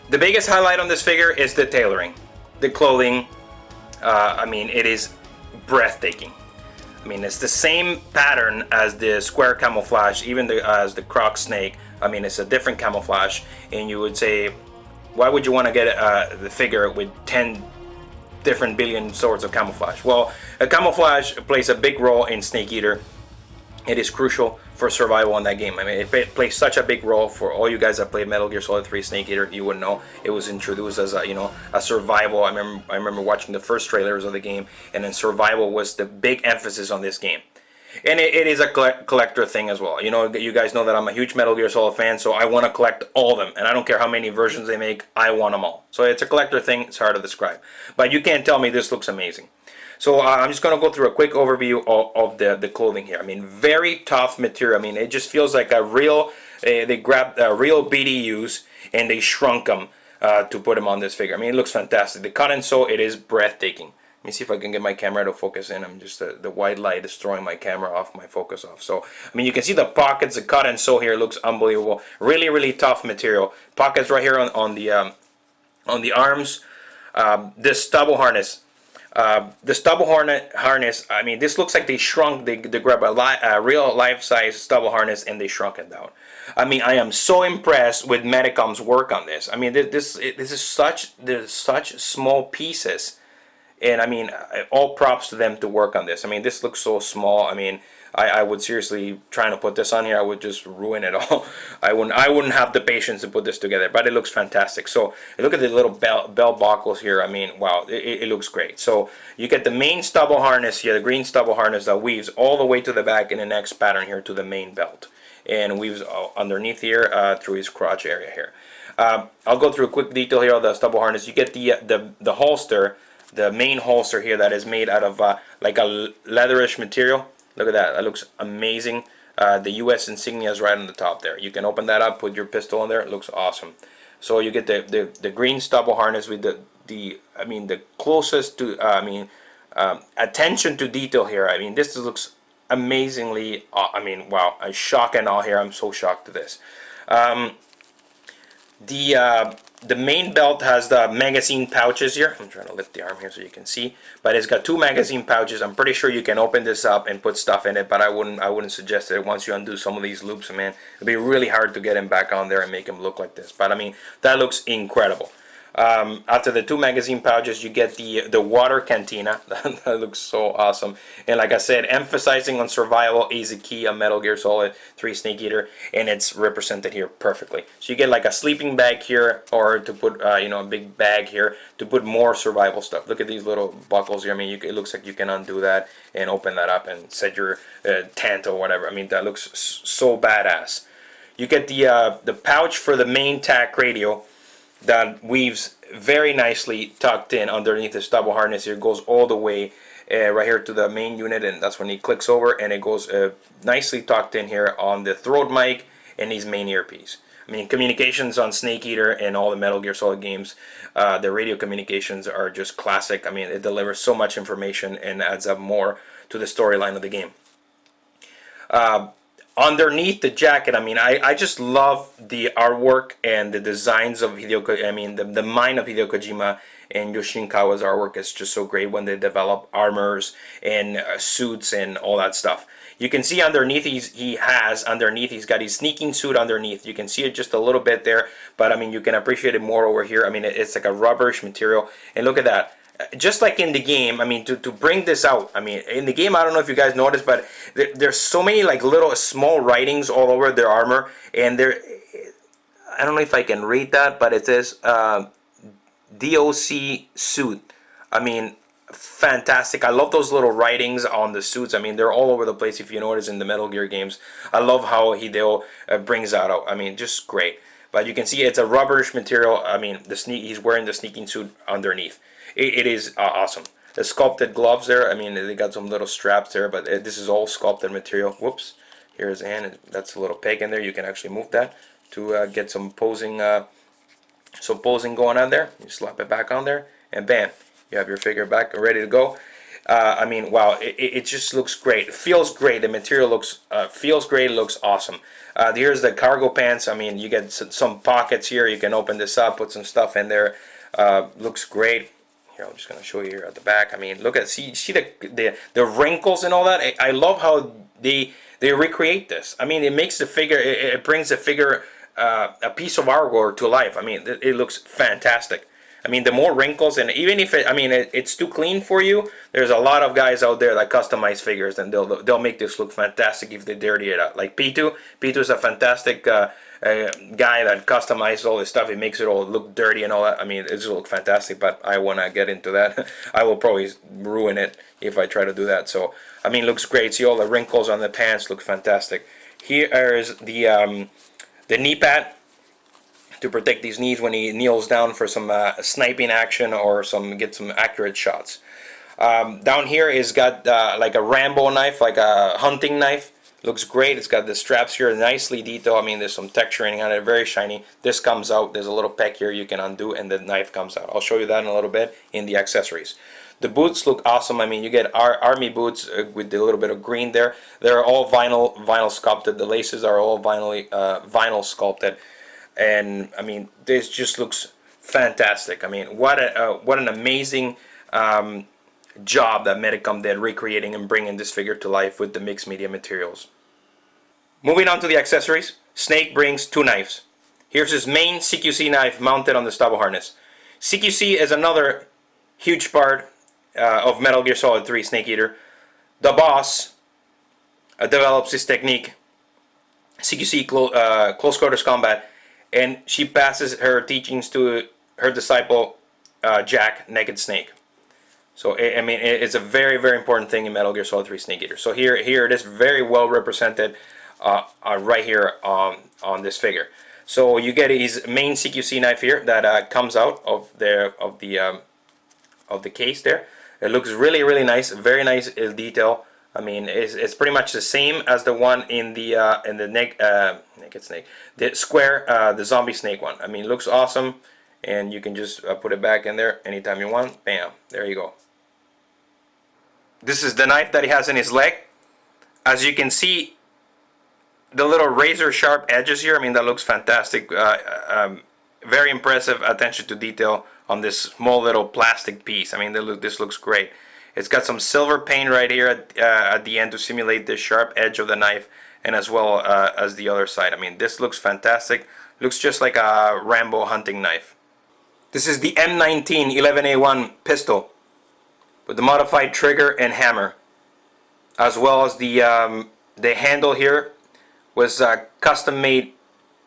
The biggest highlight on this figure is the tailoring, the clothing. I mean, it is breathtaking. I mean, it's the same pattern as the square camouflage, even as the Croc snake. I mean, it's a different camouflage, and you would say, why would you want to get the figure with 10 different billion sorts of camouflage? Well, a camouflage plays a big role in Snake Eater. It is crucial for survival in that game. I mean, it plays such a big role for all you guys that played Metal Gear Solid 3 Snake Eater. You would know it was introduced as a, you know, a survival. I remember watching the first trailers of the game, and then survival was the big emphasis on this game. And it is a collector thing as well. You know, you guys know that I'm a huge Metal Gear Solid fan, so I want to collect all of them. And I don't care how many versions they make, I want them all. So it's a collector thing. It's hard to describe. But you can't tell me this looks amazing. So I'm just going to go through a quick overview of the clothing here. I mean, very tough material. I mean, it just feels like a real, they grabbed real BDUs and they shrunk them to put them on this figure. I mean, it looks fantastic. The cut and sew, it is breathtaking. Let me see if I can get my camera to focus in. I'm just, the white light is throwing my camera off, my focus off. So, I mean, you can see the pockets, the cut and sew here looks unbelievable. Really, really tough material. Pockets right here on the arms. This stubble harness. The stubble harness, I mean, this looks like they shrunk, they grabbed a real life-size stubble harness and they shrunk it down. I mean, I am so impressed with Medicom's work on this. I mean, this is there's such small pieces. And I mean, all props to them to work on this. I mean, this looks so small. I mean, I would seriously, trying to put this on here, I would just ruin it all. I wouldn't have the patience to put this together, but it looks fantastic. So look at the little belt buckles here. I mean, wow, it looks great. So you get the main stubble harness here, the green stubble harness that weaves all the way to the back in the next pattern here to the main belt, and weaves underneath here through his crotch area here. I'll go through a quick detail here of the stubble harness. You get the holster, the main holster here that is made out of like a leatherish material. Look at that. That looks amazing. The US insignia is right on the top there. You can open that up, put your pistol in there. It looks awesome. So you get the green stubble harness with the I mean, the closest to attention to detail here. I mean, this looks amazingly. I mean, wow! I'm shocked and all here. I'm so shocked to this. The main belt has the magazine pouches here. I'm trying to lift the arm here so you can see, but it's got two magazine pouches. I'm pretty sure you can open this up and put stuff in it, but I wouldn't suggest it. Once you undo some of these loops, man, it'll be really hard to get him back on there and make him look like this. But I mean, that looks incredible. After the two magazine pouches, you get the water cantina. That looks so awesome. And like I said, emphasizing on survival is a key on Metal Gear Solid 3 Snake Eater, and it's represented here perfectly. So you get like a sleeping bag here, or to put you know, a big bag here to put more survival stuff. Look at these little buckles here. I mean, it looks like you can undo that and open that up and set your tent or whatever. I mean, that looks so badass. You get the pouch for the main TAC radio that weaves very nicely tucked in underneath the stubble harness here. It goes all the way right here to the main unit, and that's when he clicks over, and it goes nicely tucked in here on the throat mic and his main earpiece. I mean, communications on Snake Eater and all the Metal Gear Solid games, the radio communications are just classic. I mean, it delivers so much information and adds up more to the storyline of the game. Underneath the jacket, I mean, I just love the artwork and the designs of Hideo Kojima. I mean, the mind of Hideo Kojima and Yoshinkawa's artwork is just so great when they develop armors and suits and all that stuff. You can see underneath he's got his sneaking suit underneath. You can see it just a little bit there, but I mean, you can appreciate it more over here. I mean, it's like a rubberish material, and look at that. Just like in the game, I mean, to bring this out, I mean, in the game, I don't know if you guys noticed, but there's so many like little small writings all over their armor, and I don't know if I can read that, but it says DOC suit. I mean, fantastic. I love those little writings on the suits. I mean, they're all over the place if you notice in the Metal Gear games. I love how Hideo brings that out. I mean, just great. But you can see it's a rubberish material. I mean, he's wearing the sneaking suit underneath. It is awesome. The sculpted gloves there, I mean, they got some little straps there, but this is all sculpted material. Whoops, here's a hand. That's a little peg in there. You can actually move that to get some posing going on there. You slap it back on there, and bam, you have your figure back and ready to go. I mean, wow, it just looks great. It feels great. The material looks feels great. It looks awesome. Here's the cargo pants. I mean, you get some pockets here. You can open this up, put some stuff in there. Looks great. Here, I'm just gonna show you here at the back. I mean, look at see the wrinkles and all that. I love how they recreate this. I mean, it makes the figure. It brings the figure a piece of artwork to life. I mean, it looks fantastic. I mean, the more wrinkles, and even if it's too clean for you, there's a lot of guys out there that customize figures, and they'll make this look fantastic if they dirty it up. Like P2 is a fantastic guy that customizes all this stuff. He makes it all look dirty and all that. I mean, it just looks fantastic, but I want to get into that. I will probably ruin it if I try to do that. So, I mean, it looks great. See all the wrinkles on the pants, look fantastic. Here is the knee pad to protect his knees when he kneels down for some sniping action or get some accurate shots. Down here is got like a Rambo knife, like a hunting knife. Looks great. It's got the straps here, nicely detailed. I mean, there's some texturing on it, very shiny. This comes out. There's a little peck here you can undo, and the knife comes out. I'll show you that in a little bit in the accessories. The boots look awesome. I mean, you get army boots with a little bit of green there. They're all vinyl sculpted. The laces are all vinyl sculpted. And I mean, this just looks fantastic. I mean, what an amazing job that Medicom did recreating and bringing this figure to life with the mixed media materials. Moving on to the accessories, Snake brings two knives. Here's his main CQC knife mounted on the stubble harness. CQC is another huge part of Metal Gear Solid 3 Snake Eater. The boss develops this technique, CQC close quarters combat, and she passes her teachings to her disciple, Jack, Naked Snake. So, I mean, it's a very, very important thing in Metal Gear Solid 3 Snake Eater. So here it is very well represented right here on this figure. So you get his main CQC knife here that comes out of the case there. It looks really, really nice, very nice detail. I mean, it's pretty much the same as the one in the Naked Snake, the square, the zombie snake one. I mean, it looks awesome, and you can just put it back in there anytime you want. Bam, there you go. This is the knife that he has in his leg. As you can see, the little razor sharp edges here. I mean, that looks fantastic. Very impressive attention to detail on this small little plastic piece. I mean, this looks great. It's got some silver paint right here at the end to simulate the sharp edge of the knife, and as well as the other side. I mean, this looks fantastic. Looks just like a Rambo hunting knife. This is the M19 11A1 pistol with the modified trigger and hammer, as well as the handle here was custom made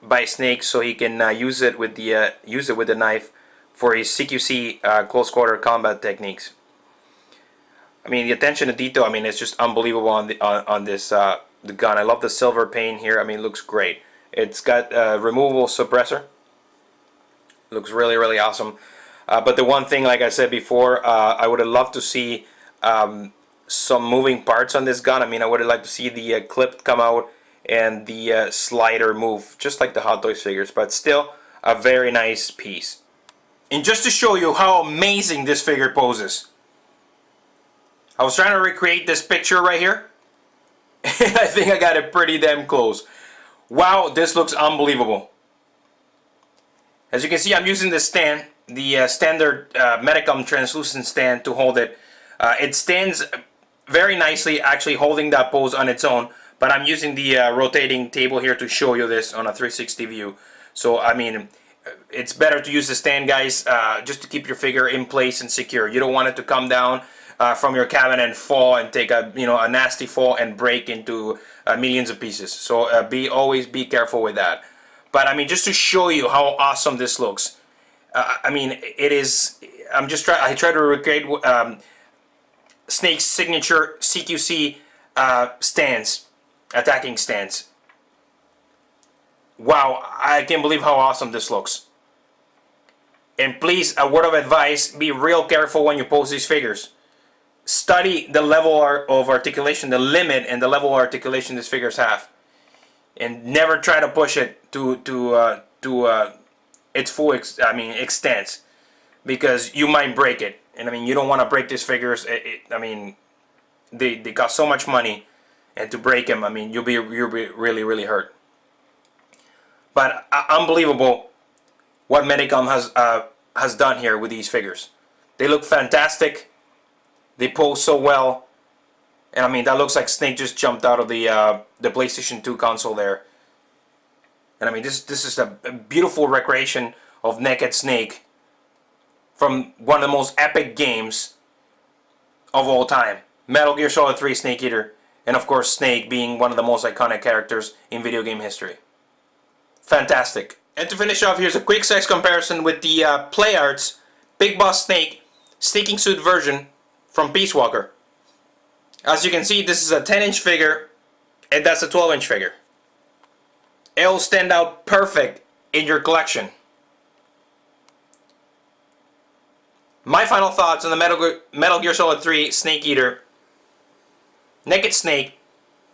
by Snake, so he can use it with the knife for his CQC close quarter combat techniques. I mean, the attention to detail, I mean, it's just unbelievable on this the gun. I love the silver paint here. I mean, it looks great. It's got a removable suppressor. Looks really, really awesome. But the one thing, like I said before, I would have loved to see some moving parts on this gun. I mean, I would have liked to see the clip come out and the slider move, just like the Hot Toys figures. But still, a very nice piece. And just to show you how amazing this figure poses, I was trying to recreate this picture right here, and I think I got it pretty damn close. Wow, this looks unbelievable. As you can see, I'm using the stand, the standard Medicom translucent stand to hold it. It stands very nicely, actually holding that pose on its own, but I'm using the rotating table here to show you this on a 360 view. So, I mean, it's better to use the stand, guys, just to keep your figure in place and secure. You don't want it to come down from your cabinet and fall and take a nasty fall and break into millions of pieces. So always be careful with that. But I mean, just to show you how awesome this looks, I mean, it is. I try to recreate Snake's signature CQC stance, attacking stance. Wow, I can't believe how awesome this looks. And please, a word of advice: be real careful when you pose these figures. Study the level of articulation, the limit and the level of articulation these figures have, and never try to push it to its full extent, because you might break it. And I mean, you don't want to break these figures. I mean, they got so much money, and to break them, I mean, you'll be really, really hurt. But unbelievable what Medicom has done here with these figures. They look fantastic. They pose so well. And I mean, that looks like Snake just jumped out of the PlayStation 2 console there. And I mean, this is a beautiful recreation of Naked Snake from one of the most epic games of all time. Metal Gear Solid 3 Snake Eater. And of course, Snake being one of the most iconic characters in video game history. Fantastic. And to finish off, here's a quick size comparison with the PlayArts Big Boss Snake sneaking suit version from Peace Walker. As you can see, this is a 10-inch figure, and that's a 12-inch figure. It'll stand out perfect in your collection. My final thoughts on the Metal Gear Solid 3 Snake Eater Naked Snake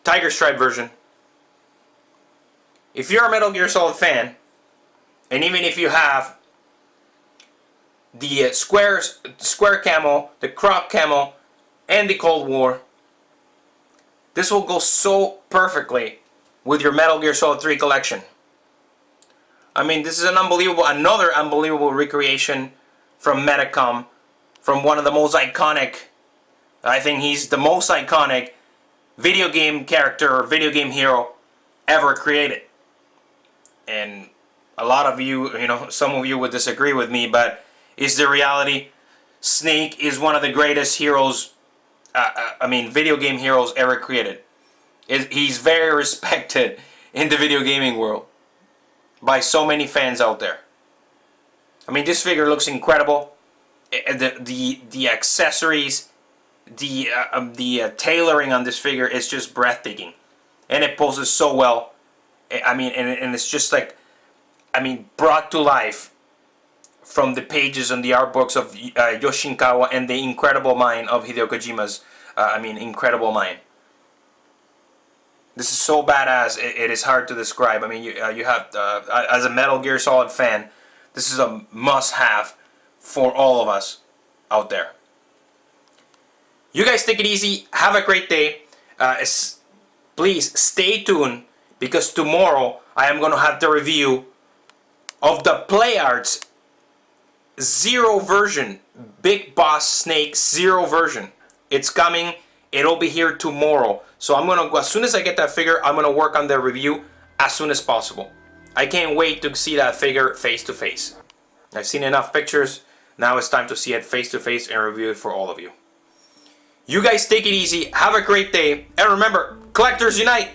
Tiger Stripe version. If you're a Metal Gear Solid fan, and even if you have the square camo, the crop camo, and the Cold War, this will go so perfectly with your Metal Gear Solid 3 collection. I mean, this is another unbelievable recreation from Medicom, from one of the most iconic, I think he's the most iconic video game character or video game hero ever created. And a lot of you, some of you would disagree with me, but is the reality. Snake is one of the greatest heroes, video game heroes ever created. He's very respected in the video gaming world by so many fans out there. I mean, this figure looks incredible. The accessories, the tailoring on this figure is just breathtaking, and it poses so well. I mean, and it's just like, brought to life from the pages and the art books of Yoshinkawa and the incredible mind of Hideo Kojima's, incredible mind. This is so badass, it is hard to describe. I mean, you have, as a Metal Gear Solid fan, this is a must-have for all of us out there. You guys take it easy. Have a great day. Please stay tuned, because tomorrow I am going to have the review of the PlayArts Zero version, Big Boss Snake Zero version. It's coming. It'll be here tomorrow. So I'm gonna, as soon as I get that figure, I'm gonna work on the review as soon as possible. I can't wait to see that figure face to face. I've seen enough pictures. Now it's time to see it face to face and review it for all of you. You guys take it easy. Have a great day. And remember, collectors unite!